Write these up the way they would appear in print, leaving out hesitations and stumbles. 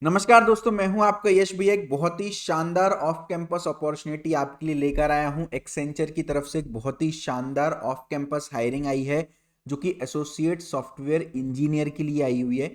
नमस्कार दोस्तों, मैं हूं आपका यश भैया। एक बहुत ही शानदार ऑफ कैंपस अपॉर्चुनिटी आपके लिए लेकर आया हूं। एक्सेंचर की तरफ से एक बहुत ही शानदार ऑफ कैंपस हायरिंग आई है जो कि एसोसिएट सॉफ्टवेयर इंजीनियर के लिए आई हुई है।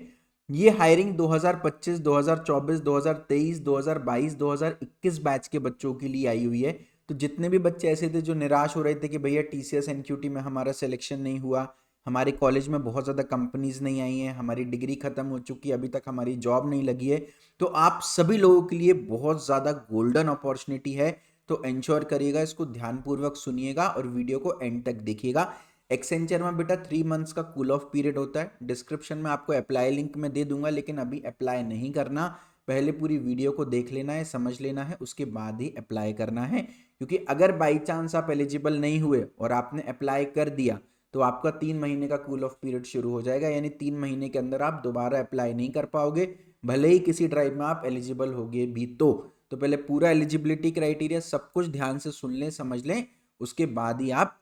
ये हायरिंग 2025, 2024, 2023, 2022, 2021 बैच के बच्चों के लिए आई हुई है। तो जितने भी बच्चे ऐसे थे जो निराश हो रहे थे कि भैया टीसीएस एनक्यूटी में हमारा सिलेक्शन नहीं हुआ, हमारे कॉलेज में बहुत ज़्यादा कंपनीज नहीं आई हैं, हमारी डिग्री खत्म हो चुकी है, अभी तक हमारी जॉब नहीं लगी है, तो आप सभी लोगों के लिए बहुत ज़्यादा गोल्डन अपॉर्चुनिटी है। तो एंश्योर करिएगा, इसको ध्यानपूर्वक सुनिएगा और वीडियो को एंड तक देखिएगा। एक्सेंचर में बेटा 3 मंथ्स का कूल ऑफ पीरियड होता है। डिस्क्रिप्शन में आपको अप्लाई लिंक में दे दूंगा, लेकिन अभी अप्लाई नहीं करना। पहले पूरी वीडियो को देख लेना है, समझ लेना है, उसके बाद ही अप्लाई करना है। क्योंकि अगर बाई चांस आप एलिजिबल नहीं हुए और आपने अप्लाई कर दिया तो आपका 3 महीने का कूल ऑफ पीरियड शुरू हो जाएगा, यानी 3 महीने के अंदर आप दोबारा अप्लाई नहीं कर पाओगे, भले ही किसी ड्राइव में आप एलिजिबल होगे भी। तो पहले पूरा एलिजिबिलिटी क्राइटेरिया सब कुछ ध्यान से सुन लें, समझ लें, उसके बाद ही आप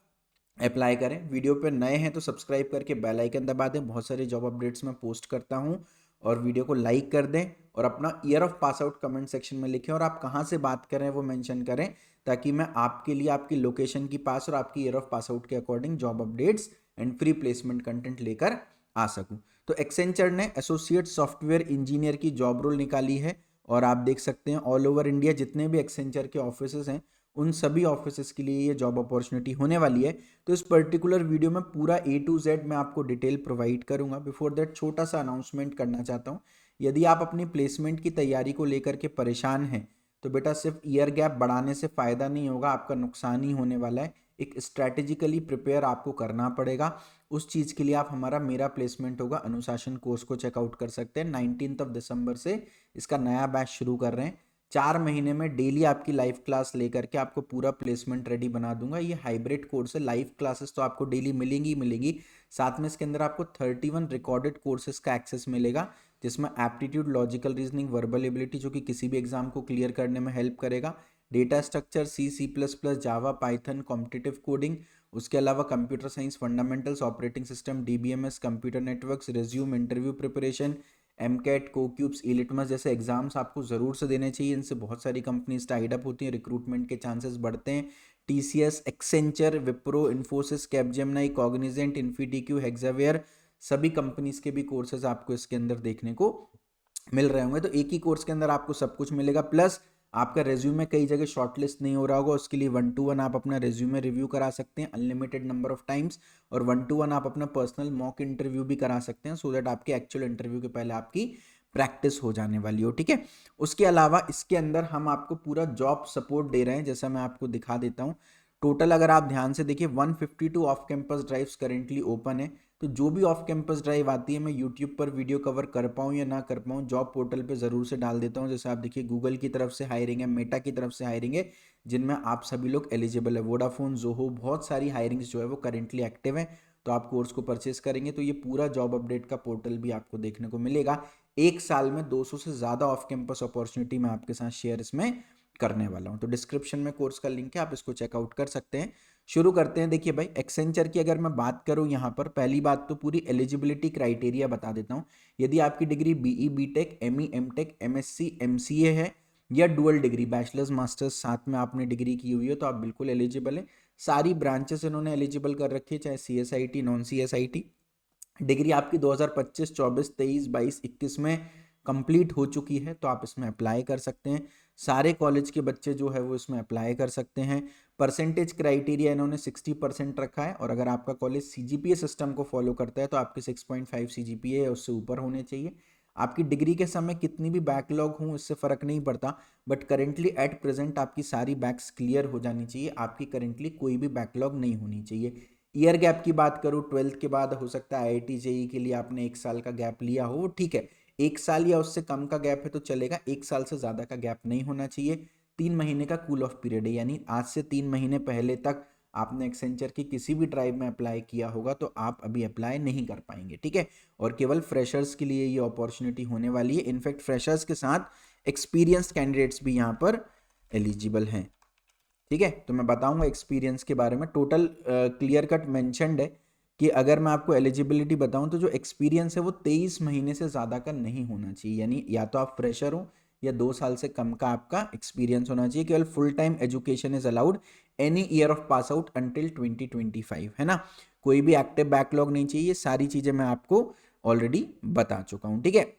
अप्लाई करें। वीडियो पे नए हैं तो सब्सक्राइब करके बेल आइकन दबा दें, बहुत सारे जॉब अपडेट्स मैं पोस्ट करता हूं। और वीडियो को लाइक कर दें और अपना year of pass out comment section में लिखें, और आप कहां से बात कर रहे हैं वो मेंशन करें, ताकि मैं आपके लिए आपकी लोकेशन की पास और आपकी ईयर ऑफ पास आउट के according job updates and free placement content लेकर आ सकूं। तो एक्सेंचर ने एसोसिएट सॉफ्टवेयर इंजीनियर की जॉब रोल निकाली है, और आप देख सकते हैं ऑल ओवर इंडिया जितने भी एक्सेंचर के ऑफिसेज हैं उन सभी ऑफिसेज के लिए ये जॉब अपॉर्चुनिटी होने वाली है। तो इस पर्टिकुलर वीडियो में पूरा A to Z मैं आपको डिटेल प्रोवाइड करूंगा। बिफोर दैट छोटा सा अनाउंसमेंट करना चाहता हूं। यदि आप अपनी प्लेसमेंट की तैयारी को लेकर के परेशान हैं तो बेटा सिर्फ ईयर गैप बढ़ाने से फ़ायदा नहीं होगा, आपका नुकसान ही होने वाला है। एक स्ट्रैटेजिकली प्रिपेयर आपको करना पड़ेगा। उस चीज़ के लिए आप हमारा मेरा प्लेसमेंट होगा अनुशासन कोर्स को चेकआउट कर सकते हैं। 19 दिसंबर से इसका नया बैच शुरू कर रहे हैं। 4 महीने में डेली आपकी लाइव क्लास लेकर के आपको पूरा प्लेसमेंट रेडी बना दूंगा। ये हाइब्रिड कोर्स है, लाइव क्लासेस तो आपको डेली मिलेंगी मिलेंगी, साथ में इसके अंदर आपको 31 रिकॉर्डेड कोर्सेज का एक्सेस मिलेगा, जिसमें aptitude, logical reasoning, verbal ability जो कि किसी भी एग्जाम को क्लियर करने में हेल्प करेगा, डेटा स्ट्रक्चर, C++, जावा, पाइथन, कॉम्पिटिटिव कोडिंग, उसके अलावा computer science fundamentals, operating system, DBMS, computer networks, resume, interview preparation, MCAT, कोक्यूब्स, इलिटमस जैसे एग्जाम्स आपको ज़रूर से देने चाहिए। इनसे बहुत सारी कंपनीज टाइड अप होती हैं, रिक्रूटमेंट के चांसेस बढ़ते हैं। TCS, Accenture, Wipro, Infosys, Capgemini, Cognizant, InfyTQ, Hexaware, सभी कंपनीज के भी कोर्सेज आपको इसके अंदर देखने को मिल रहे होंगे। तो एक ही कोर्स के अंदर आपको सब कुछ मिलेगा, प्लस आपका रेज्यूमे कई जगह शॉर्टलिस्ट नहीं हो रहा होगा, उसके लिए 1 to 1 आप अपना रेज्यूमे रिव्यू करा सकते हैं अनलिमिटेड नंबर ऑफ टाइम्स, और 1 to 1 आप अपना पर्सनल मॉक इंटरव्यू भी करा सकते हैं, सो दैट आपके एक्चुअल इंटरव्यू के पहले आपकी प्रैक्टिस हो जाने वाली हो। ठीक है। उसके अलावा इसके अंदर हम आपको पूरा जॉब सपोर्ट दे रहे हैं, जैसा मैं आपको दिखा देता हूँ। टोटल अगर आप ध्यान से देखिए 152 off campus drives currently open है। तो जो भी ऑफ कैंपस ड्राइव आती है मैं यूट्यूब पर वीडियो कवर कर पाऊँ या ना कर पाऊँ, जॉब पोर्टल पे ज़रूर से डाल देता हूँ। जैसे आप देखिए गूगल की तरफ से हायरिंग है, मेटा की तरफ से हायरिंग है, जिनमें आप सभी लोग एलिजिबल है। वोडाफोन, जोहो, बहुत सारी हायरिंग्स जो है वो करेंटली एक्टिव है। तो आप कोर्स को परचेस करेंगे तो ये पूरा जॉब अपडेट का पोर्टल भी आपको देखने को मिलेगा। एक साल में 200 से ज़्यादा ऑफ कैंपस अपॉर्चुनिटी मैं आपके साथ शेयर इसमें करने वाला हूँ। तो डिस्क्रिप्शन में कोर्स का लिंक है, आप इसको चेकआउट कर सकते हैं। शुरू करते हैं। देखिए भाई, एक्सेंचर की अगर मैं बात करूं, यहाँ पर पहली बात तो पूरी एलिजिबिलिटी क्राइटेरिया बता देता हूं। यदि आपकी degree BE, BTech, ME, MTech, MSc, MCA है, या डुअल डिग्री बैचलर्स मास्टर्स साथ में आपने डिग्री की हुई है, तो आप बिल्कुल एलिजिबल हैं। सारी ब्रांचेस इन्होंने एलिजिबल कर रखी है, चाहे CSIT, नॉन CSIT। डिग्री आपकी 2025, 24, 23, 22, 21 में कंप्लीट हो चुकी है, तो आप इसमें अप्लाई कर सकते हैं। सारे कॉलेज के बच्चे जो है वो इसमें अप्लाई कर सकते हैं। परसेंटेज क्राइटेरिया इन्होंने 60% रखा है, और अगर आपका कॉलेज CGPA सिस्टम को फॉलो करता है तो आपके 6.5 CGPA है, उससे ऊपर होने चाहिए। आपकी डिग्री के समय कितनी भी बैकलॉग हो इससे फ़र्क नहीं पड़ता, बट करेंटली एट प्रेजेंट आपकी सारी बैक्स क्लियर हो जानी चाहिए, आपकी करेंटली कोई भी बैकलॉग नहीं होनी चाहिए। ईयर गैप की बात करूँ, 12th के बाद हो सकता है IIT JEE के लिए आपने 1 साल का गैप लिया हो, वो ठीक है। 1 साल या उससे कम का गैप है तो चलेगा, 1 साल से ज़्यादा का गैप नहीं होना चाहिए। 3 महीने का कूल ऑफ पीरियड है, यानी आज से 3 महीने पहले तक आपने एक्सेंचर की किसी भी ड्राइव में अप्लाई किया होगा तो आप अभी अप्लाई नहीं कर पाएंगे। ठीक है। और केवल फ्रेशर्स के लिए ये अपॉर्चुनिटी होने वाली है। इनफैक्ट फ्रेशर्स के साथ एक्सपीरियंस्ड कैंडिडेट्स भी यहाँ पर एलिजिबल हैं। ठीक है। तो मैं बताऊंगा एक्सपीरियंस के बारे में। टोटल क्लियर कट मेंशनड है कि अगर मैं आपको एलिजिबिलिटी बताऊं तो जो एक्सपीरियंस है वो 23 महीने से ज़्यादा का नहीं होना चाहिए, यानी या तो आप फ्रेशर हो या 2 साल से कम का आपका एक्सपीरियंस होना चाहिए। केवल full time education is allowed any year of pass out until 2025, है ना। कोई भी एक्टिव बैकलॉग नहीं चाहिए, ये सारी चीज़ें मैं आपको ऑलरेडी बता चुका हूँ, ठीक है।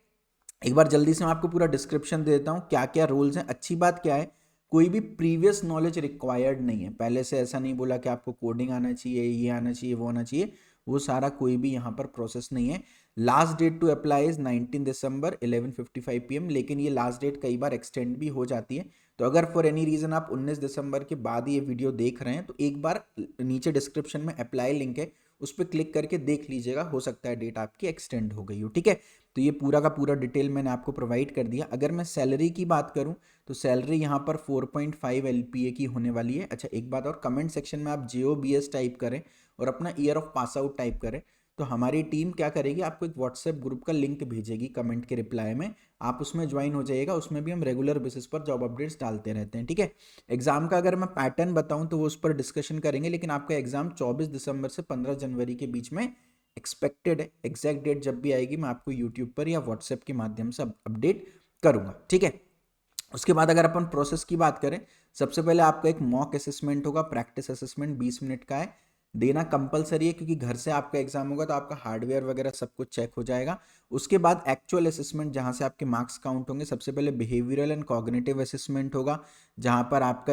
एक बार जल्दी से मैं आपको पूरा डिस्क्रिप्शन दे देता हूँ क्या क्या रूल्स हैं। अच्छी बात क्या है, कोई भी प्रीवियस नॉलेज रिक्वायर्ड नहीं है, पहले से ऐसा नहीं बोला कि आपको कोडिंग आना चाहिए, ये आना चाहिए, वो आना चाहिए, वो सारा कोई भी यहाँ पर प्रोसेस नहीं है। Last date to apply is 19 December 11:55 PM, लेकिन ये लास्ट डेट कई बार एक्सटेंड भी हो जाती है। तो अगर फॉर एनी रीजन आप 19 दिसंबर के बाद ये वीडियो देख रहे हैं तो एक बार नीचे डिस्क्रिप्शन में अप्लाई लिंक है, उस पर क्लिक करके देख लीजिएगा, हो सकता है डेट आपकी एक्सटेंड हो गई हो, ठीक है। तो ये पूरा का पूरा डिटेल मैंने आपको प्रोवाइड कर दिया। अगर मैं सैलरी की बात करूं तो सैलरी यहाँ पर 4.5 LPA की होने वाली है। अच्छा एक बात और, कमेंट सेक्शन में आप JOBS टाइप करें और अपना year of pass out type करें तो हमारी टीम क्या करेगी, आपको एक व्हाट्सएप ग्रुप का लिंक भेजेगी कमेंट के रिप्लाई में, आप उसमें ज्वाइन हो जाइएगा। उसमें भी हम रेगुलर बेसिस पर जॉब अपडेट्स डालते रहते हैं, ठीक है। एग्जाम का अगर मैं पैटर्न बताऊं तो वो उस पर डिस्कशन करेंगे, लेकिन आपका एग्जाम 24 दिसंबर से 15 जनवरी के बीच में एक्सपेक्टेड है। एग्जैक्ट डेट जब भी आएगी मैं आपको यूट्यूब पर या व्हाट्सएप के माध्यम से अपडेट करूंगा, ठीक है। उसके बाद अगर अपन प्रोसेस की बात करें, सबसे पहले आपका एक मॉक असेसमेंट होगा, प्रैक्टिस असेसमेंट 20 मिनट का है, देना कंपलसरी है क्योंकि घर से आपका एग्जाम होगा तो आपका हार्डवेयर वगैरह सब कुछ चेक हो जाएगा। उसके बाद एक्चुअल असेसमेंट जहां से आपके मार्क्स काउंट होंगे, सबसे पहले बिहेवियरल एंड कॉग्निटिव असेसमेंट होगा जहां पर आपका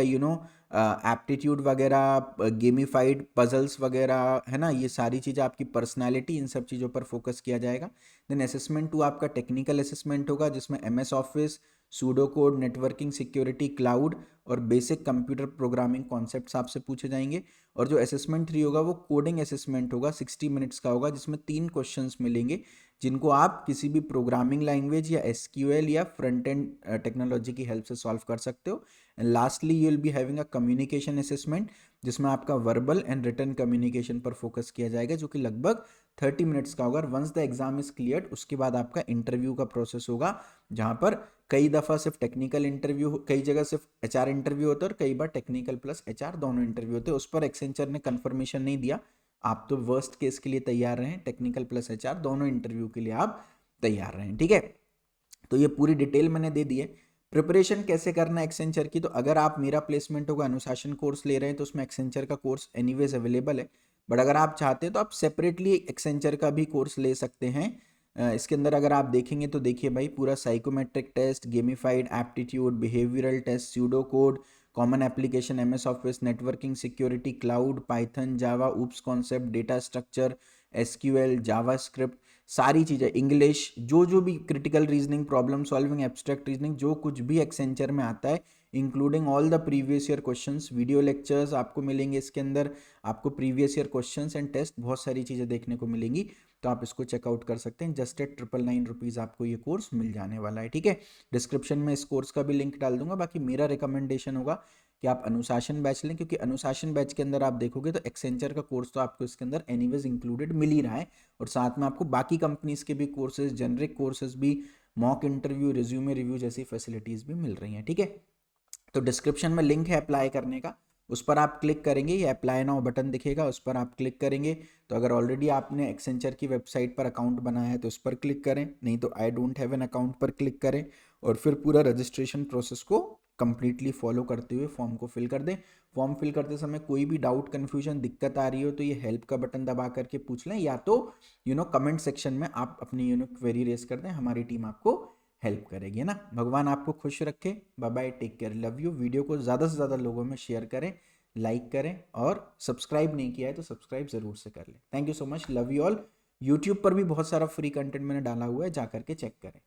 एप्टीट्यूड वगैरह, गेमिफाइड पजल्स वगैरह, है ना, ये सारी चीज़ें आपकी पर्सनैलिटी, इन सब चीज़ों पर फोकस किया जाएगा। देन असेसमेंट 2 आपका टेक्निकल असेसमेंट होगा जिसमें MS office, pseudo code, networking, security, cloud और बेसिक कंप्यूटर प्रोग्रामिंग कॉन्सेप्ट्स आपसे पूछे जाएंगे। और जो असेसमेंट 3 होगा वो कोडिंग असेसमेंट होगा, 60 मिनट्स का होगा, जिसमें 3 क्वेश्चंस मिलेंगे जिनको आप किसी भी प्रोग्रामिंग लैंग्वेज या SQL या फ्रंट एंड टेक्नोलॉजी की हेल्प से सॉल्व कर सकते हो। And lastly you will be having a communication assessment जिसमें आपका वर्बल एंड रिटन कम्युनिकेशन पर फोकस किया जाएगा जो कि लगभग 30 मिनट्स का होगा। Once the exam is cleared उसके बाद आपका इंटरव्यू का प्रोसेस होगा जहां पर कई दफ़ा सिर्फ टेक्निकल इंटरव्यू, कई जगह सिर्फ HR इंटरव्यू होता है और कई बार टेक्निकल प्लस HR दोनों इंटरव्यू होते हैं। उस पर एक्सेंचर ने कंफर्मेशन नहीं दिया, आप तो वर्स्ट केस के लिए तैयार रहें, टेक्निकल प्लस HR दोनों इंटरव्यू के लिए आप तैयार रहें, ठीक है। तो ये पूरी डिटेल मैंने दे दी है। प्रिपरेशन कैसे करना है एक्सेंचर की, तो अगर आप मेरा प्लेसमेंट होगा अनुशासन कोर्स ले रहे हैं तो उसमें एक्सेंचर का कोर्स एनीवेज अवेलेबल है, बट अगर आप चाहते हैं तो आप सेपरेटली एक्सेंचर का भी कोर्स ले सकते हैं। इसके अंदर अगर आप देखेंगे तो देखिए भाई, पूरा psychometric test, gamified aptitude, behavioural test, pseudo code, common application, MS office, networking, security, cloud, Python, Java, OOPs concept, data structure, SQL, JavaScript, सारी चीज़ें, इंग्लिश, जो भी critical reasoning, problem solving, abstract reasoning, जो कुछ भी एक्सेंचर में आता है including all the previous year questions, video lectures आपको मिलेंगे इसके अंदर, आपको previous year questions and test, बहुत सारी चीज़ें देखने को मिलेंगी। तो आप इसको चेकआउट कर सकते हैं। जस्ट एट 999 रुपीज़ आपको ये कोर्स मिल जाने वाला है, ठीक है। डिस्क्रिप्शन में इस कोर्स का भी लिंक डाल दूंगा। बाकी मेरा रिकमेंडेशन होगा कि आप अनुशासन बैच लें, क्योंकि अनुशासन बैच के अंदर आप देखोगे तो एक्सेंचर का कोर्स तो आपको इसके अंदर एनीवेज इंक्लूडेड मिल ही रहा है, और साथ में आपको बाकी कंपनीज के भी कोर्सेज, जेनरिक कोर्सेज भी, मॉक इंटरव्यू, रिज्यूमे रिव्यू जैसी फैसिलिटीज़ भी मिल रही हैं, ठीक है। तो डिस्क्रिप्शन में लिंक है अप्लाई करने का, उस पर आप क्लिक करेंगे, ये अप्लाई नाउ बटन दिखेगा, उस पर आप क्लिक करेंगे। तो अगर ऑलरेडी आपने एक्सेंचर की वेबसाइट पर अकाउंट बनाया है तो उस पर क्लिक करें, नहीं तो I don't have an account पर क्लिक करें और फिर पूरा रजिस्ट्रेशन प्रोसेस को कंप्लीटली फॉलो करते हुए फॉर्म को फिल कर दें। फॉर्म फिल करते समय कोई भी डाउट, कन्फ्यूजन, दिक्कत आ रही हो तो ये हेल्प का बटन दबा करके पूछ लें, या तो कमेंट सेक्शन में आप अपनी क्वेरी रेस कर दें, हमारी टीम आपको हेल्प करेगी, है ना। भगवान आपको खुश रखे, bye bye, take care, love you. Video को ज़्यादा से ज़्यादा लोगों में शेयर करें, लाइक करें, और सब्सक्राइब नहीं किया है तो सब्सक्राइब ज़रूर से कर लें। Thank you so much, love you all. YouTube पर भी बहुत सारा फ्री कंटेंट मैंने डाला हुआ है, जा करके चेक करें।